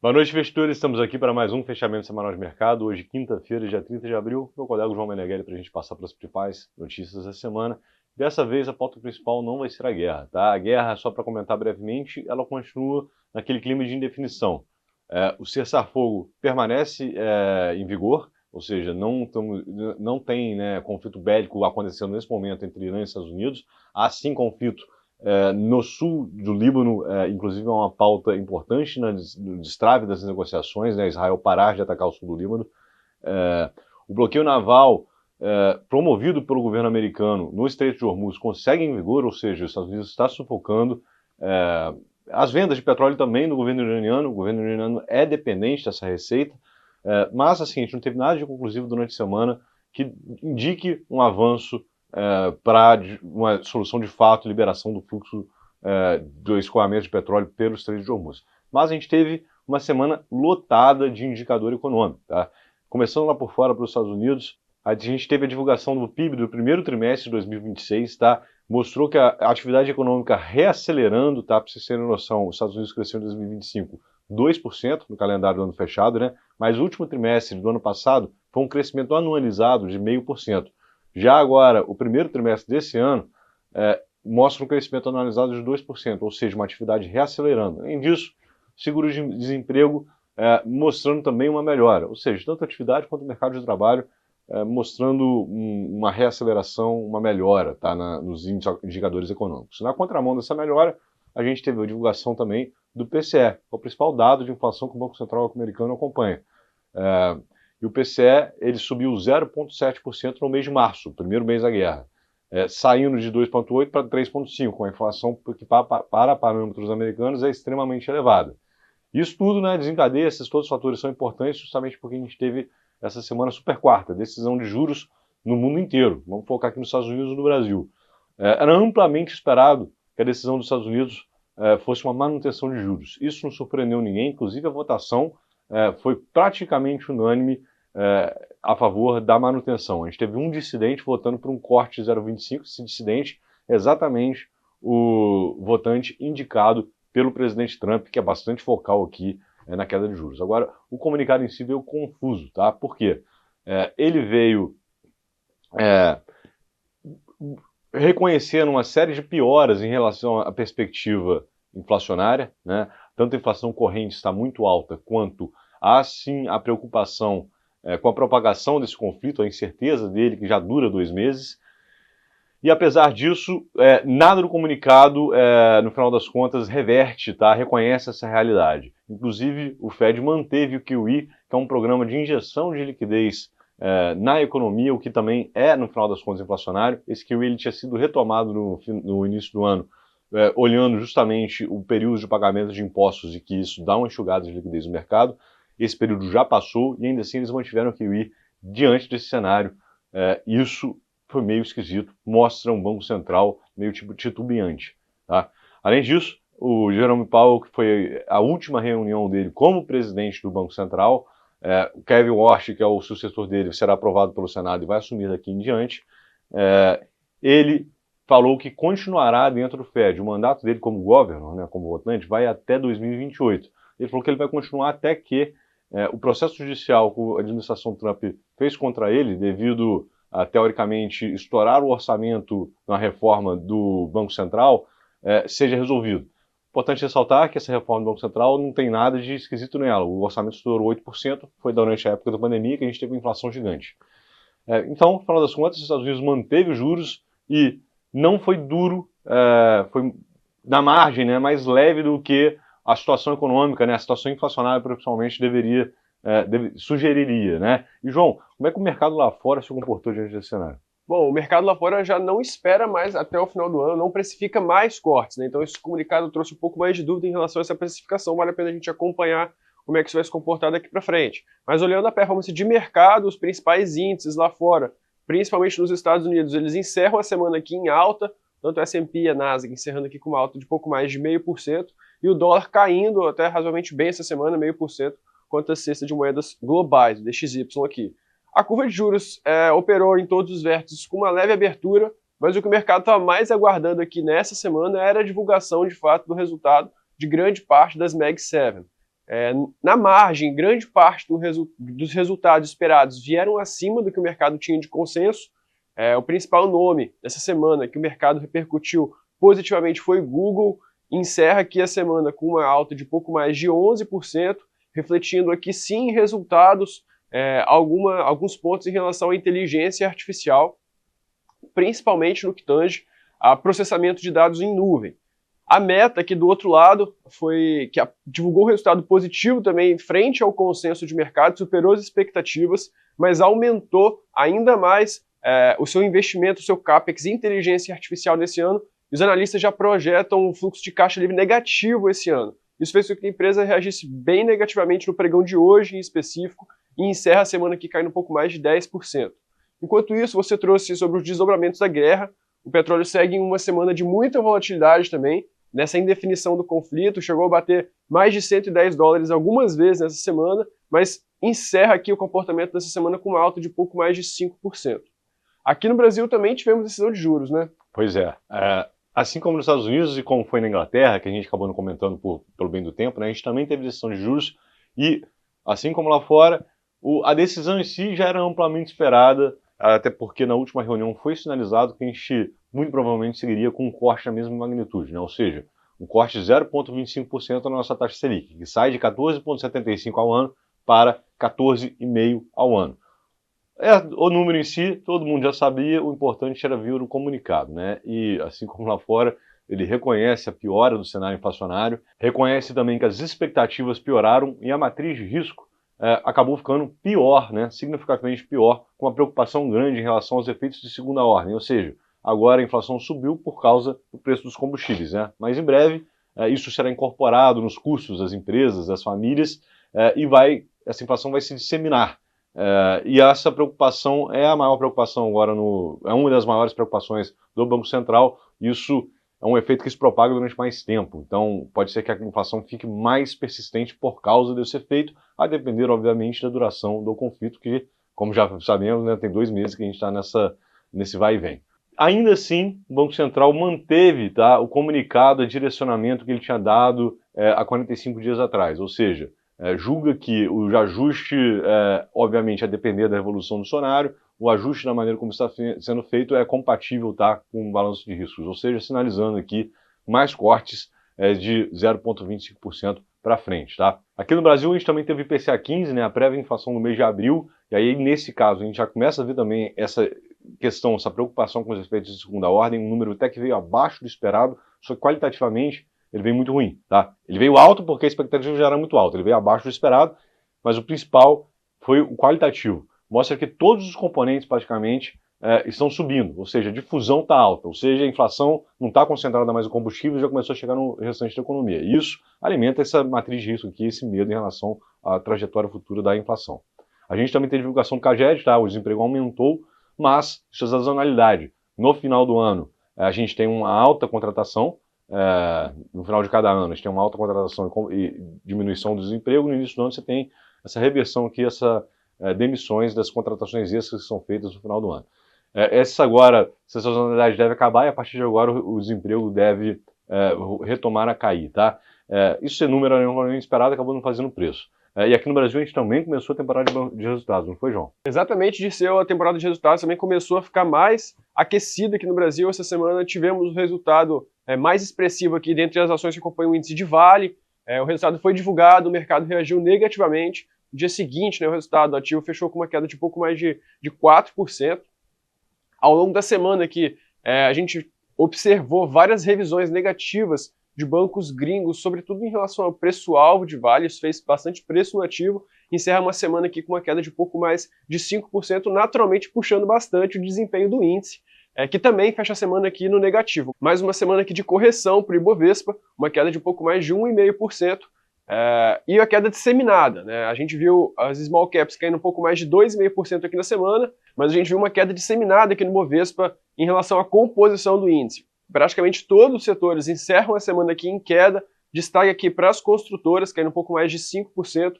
Boa noite, investidores. Estamos aqui para mais um fechamento semanal de mercado. Hoje, quinta-feira, dia 30 de abril. Meu colega João Meneghelli para a gente passar pelas principais notícias da semana. Dessa vez, a pauta principal não vai ser a guerra, tá? A guerra, só para comentar brevemente, ela continua naquele clima de indefinição. O cessar-fogo permanece em vigor, ou seja, não tem conflito bélico acontecendo nesse momento entre Irã e Estados Unidos. Há sim conflito no sul do Líbano, inclusive é uma pauta importante no destrave das negociações, né? Israel parar de atacar o sul do Líbano. O bloqueio naval promovido pelo governo americano no Estreito de Hormuz consegue em vigor, ou seja, os Estados Unidos está sufocando as vendas de petróleo também do governo iraniano. O governo iraniano é dependente dessa receita, mas assim, a gente não teve nada de conclusivo durante a semana que indique um avanço para uma solução de fato, liberação do fluxo do escoamento de petróleo pelo Estreito de Hormuz. Mas a gente teve uma semana lotada de indicador econômico. Tá? Começando lá por fora, para os Estados Unidos, a gente teve a divulgação do PIB do primeiro trimestre de 2026, tá? Mostrou que a atividade econômica reacelerando, tá? Para vocês terem noção, os Estados Unidos cresceu em 2025 2% no calendário do ano fechado, né? Mas o último trimestre do ano passado foi um crescimento anualizado de 0,5%. Já agora, o primeiro trimestre desse ano mostra um crescimento anualizado de 2%, ou seja, uma atividade reacelerando. Além disso, seguro de desemprego mostrando também uma melhora, ou seja, tanto a atividade quanto o mercado de trabalho mostrando uma reaceleração, uma melhora, tá, nos indicadores econômicos. Na contramão dessa melhora, a gente teve a divulgação também do PCE, que é o principal dado de inflação que o Banco Central americano acompanha. E o PCE ele subiu 0,7% no mês de março, primeiro mês da guerra, saindo de 2,8% para 3,5%, com a inflação que para parâmetros americanos é extremamente elevada. Isso tudo desencadeia, todos os fatores são importantes justamente porque a gente teve essa semana super quarta, decisão de juros no mundo inteiro. Vamos focar aqui nos Estados Unidos e no Brasil. Era amplamente esperado que a decisão dos Estados Unidos fosse uma manutenção de juros. Isso não surpreendeu ninguém, inclusive a votação foi praticamente unânime a favor da manutenção. A gente teve um dissidente votando por um corte de 0,25, esse dissidente é exatamente o votante indicado pelo presidente Trump, que é bastante focal aqui na queda de juros. Agora, o comunicado em si veio confuso, tá? Por quê? Ele veio reconhecendo uma série de pioras em relação à perspectiva inflacionária, né? Tanto a inflação corrente está muito alta, quanto há sim a preocupação com a propagação desse conflito, a incerteza dele, que já dura 2 meses. E apesar disso, nada do comunicado, no final das contas, reverte, tá? Reconhece essa realidade. Inclusive, o Fed manteve o QE, que é um programa de injeção de liquidez na economia, o que também é, no final das contas, inflacionário. Esse QE ele tinha sido retomado no início do ano, olhando justamente o período de pagamento de impostos e que isso dá uma enxugada de liquidez no mercado. Esse período já passou e ainda assim eles mantiveram o QE diante desse cenário. Isso foi meio esquisito, mostra um Banco Central meio tipo titubeante. Tá? Além disso, o Jerome Powell, que foi a última reunião dele como presidente do Banco Central, o Kevin Warsh, que é o sucessor dele, será aprovado pelo Senado e vai assumir daqui em diante, ele falou que continuará dentro do Fed. O mandato dele como governor, né, como votante, vai até 2028. Ele falou que ele vai continuar até que o processo judicial que a administração Trump fez contra ele, devido teoricamente, estourar o orçamento na reforma do Banco Central, seja resolvido. Importante ressaltar que essa reforma do Banco Central não tem nada de esquisito nela. O orçamento estourou 8%, foi durante a época da pandemia que a gente teve uma inflação gigante. Então, no final das contas, os Estados Unidos manteve os juros e não foi duro, foi na margem, mais leve do que a situação econômica, a situação inflacionária, principalmente, sugeriria, né? E, João, como é que o mercado lá fora se comportou diante desse cenário? Bom, o mercado lá fora já não espera mais até o final do ano, não precifica mais cortes, né? Então esse comunicado trouxe um pouco mais de dúvida em relação a essa precificação, vale a pena a gente acompanhar como é que isso vai se comportar daqui para frente. Mas olhando a performance de mercado, os principais índices lá fora, principalmente nos Estados Unidos, eles encerram a semana aqui em alta, tanto o S&P e a Nasdaq encerrando aqui com uma alta de pouco mais de 0,5%, e o dólar caindo até razoavelmente bem essa semana, 0,5%, quanto a cesta de moedas globais, o DXY aqui. A curva de juros operou em todos os vértices com uma leve abertura, mas o que o mercado estava mais aguardando aqui nessa semana era a divulgação, de fato, do resultado de grande parte das Mag 7. Na margem, grande parte dos resultados esperados vieram acima do que o mercado tinha de consenso. O principal nome dessa semana que o mercado repercutiu positivamente foi Google, encerra aqui a semana com uma alta de pouco mais de 11%, refletindo aqui sim resultados, alguns pontos em relação à inteligência artificial, principalmente no que tange a processamento de dados em nuvem. A Meta, aqui do outro lado, divulgou um resultado positivo também frente ao consenso de mercado, superou as expectativas, mas aumentou ainda mais o seu investimento, o seu CAPEX em inteligência artificial nesse ano. Os analistas já projetam um fluxo de caixa livre negativo esse ano. Isso fez com que a empresa reagisse bem negativamente no pregão de hoje, em específico, e encerra a semana aqui caindo um pouco mais de 10%. Enquanto isso, você trouxe sobre os desdobramentos da guerra. O petróleo segue em uma semana de muita volatilidade também, nessa indefinição do conflito, chegou a bater mais de $110 algumas vezes nessa semana, mas encerra aqui o comportamento dessa semana com uma alta de pouco mais de 5%. Aqui no Brasil também tivemos decisão de juros, né? Pois é. Assim como nos Estados Unidos e como foi na Inglaterra, que a gente acabou não comentando pelo bem do tempo, né, a gente também teve decisão de juros e, assim como lá fora, a decisão em si já era amplamente esperada, até porque na última reunião foi sinalizado que a gente muito provavelmente seguiria com um corte na mesma magnitude, né? Ou seja, um corte de 0,25% na nossa taxa Selic, que sai de 14,75% ao ano para 14,5% ao ano. O número em si, todo mundo já sabia, o importante era vir o comunicado, né? E assim como lá fora, ele reconhece a piora do cenário inflacionário, reconhece também que as expectativas pioraram e a matriz de risco acabou ficando pior, né? Significativamente pior, com uma preocupação grande em relação aos efeitos de segunda ordem, ou seja, agora a inflação subiu por causa do preço dos combustíveis, né? Mas em breve isso será incorporado nos custos das empresas, das famílias, e essa inflação vai se disseminar. E essa preocupação é a maior preocupação agora, é uma das maiores preocupações do Banco Central. Isso é um efeito que se propaga durante mais tempo. Então, pode ser que a inflação fique mais persistente por causa desse efeito, a depender, obviamente, da duração do conflito, que, como já sabemos, né, tem 2 meses que a gente está nesse vai e vem. Ainda assim, o Banco Central manteve o comunicado, o direcionamento que ele tinha dado há 45 dias atrás, ou seja, julga que o ajuste, obviamente, a depender da evolução do cenário, o ajuste da maneira como está sendo feito é compatível com o balanço de riscos, ou seja, sinalizando aqui mais cortes de 0,25% para frente. Tá? Aqui no Brasil a gente também teve IPCA 15, né, a prévia inflação no mês de abril, e aí nesse caso a gente já começa a ver também essa questão, essa preocupação com os efeitos de segunda ordem, um número até que veio abaixo do esperado, só que qualitativamente ele veio muito ruim, tá? Ele veio alto porque a expectativa já era muito alta, ele veio abaixo do esperado, mas o principal foi o qualitativo. Mostra que todos os componentes praticamente estão subindo, ou seja, a difusão está alta, ou seja, a inflação não está concentrada mais no combustível, já começou a chegar no restante da economia. E isso alimenta essa matriz de risco aqui, esse medo em relação à trajetória futura da inflação. A gente também tem divulgação do CAGED, tá? O desemprego aumentou, mas isso é sazonalidade. No final do ano, a gente tem uma alta contratação, no final de cada ano a gente tem uma alta contratação e diminuição do desemprego, no início do ano você tem essa reversão aqui, essa demissões das contratações extras que são feitas no final do ano. Essa sazonalidade deve acabar e a partir de agora o desemprego deve retomar a cair, tá? Isso é número normalmente esperado, acabou não fazendo preço. E aqui no Brasil a gente também começou a temporada de resultados, não foi, João? Exatamente, Dirceu, a temporada de resultados também começou a ficar mais aquecida aqui no Brasil. Essa semana tivemos o resultado mais expressivo aqui dentre as ações que acompanham o índice de Vale. O resultado foi divulgado, o mercado reagiu negativamente. No dia seguinte, né, o resultado do ativo fechou com uma queda de pouco mais de 4%. Ao longo da semana aqui, a gente observou várias revisões negativas de bancos gringos, sobretudo em relação ao preço-alvo de Vale. Isso fez bastante preço no ativo. Encerra uma semana aqui com uma queda de pouco mais de 5%, naturalmente puxando bastante o desempenho do índice, que também fecha a semana aqui no negativo. Mais uma semana aqui de correção para o Ibovespa, uma queda de pouco mais de 1,5%. E a queda disseminada, né? A gente viu as small caps caindo um pouco mais de 2,5% aqui na semana, mas a gente viu uma queda disseminada aqui no Ibovespa em relação à composição do índice. Praticamente todos os setores encerram a semana aqui em queda, destaque aqui para as construtoras, caindo um pouco mais de 5%,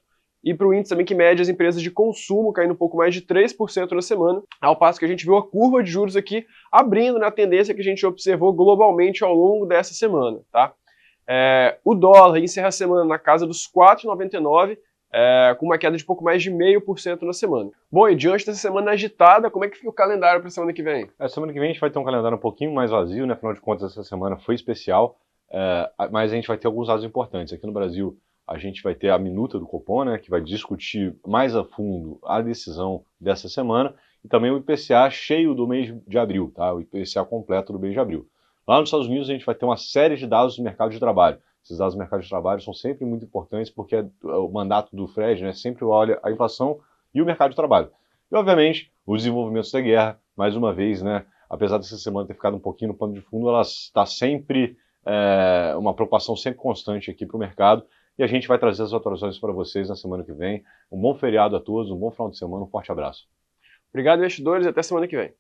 e para o índice também que mede as empresas de consumo, caindo um pouco mais de 3% na semana, ao passo que a gente viu a curva de juros aqui abrindo na tendência que a gente observou globalmente ao longo dessa semana, tá? O dólar encerra a semana na casa dos 4,99, com uma queda de pouco mais de 0,5% na semana. Bom, e diante dessa semana agitada, como é que fica o calendário para a semana que vem? Semana que vem a gente vai ter um calendário um pouquinho mais vazio, né? Afinal de contas, essa semana foi especial, mas a gente vai ter alguns dados importantes. Aqui no Brasil, a gente vai ter a minuta do Copom, né? Que vai discutir mais a fundo a decisão dessa semana, e também o IPCA cheio do mês de abril, tá? O IPCA completo do mês de abril. Lá nos Estados Unidos, a gente vai ter uma série de dados do mercado de trabalho. Esses dados do mercado de trabalho são sempre muito importantes porque o mandato do Fred, né, sempre olha a inflação e o mercado de trabalho. E, obviamente, os desenvolvimentos da guerra, mais uma vez, né, apesar dessa semana ter ficado um pouquinho no pano de fundo, ela está sempre uma preocupação sempre constante aqui para o mercado. E a gente vai trazer as atualizações para vocês na semana que vem. Um bom feriado a todos, um bom final de semana, um forte abraço. Obrigado, investidores, e até semana que vem.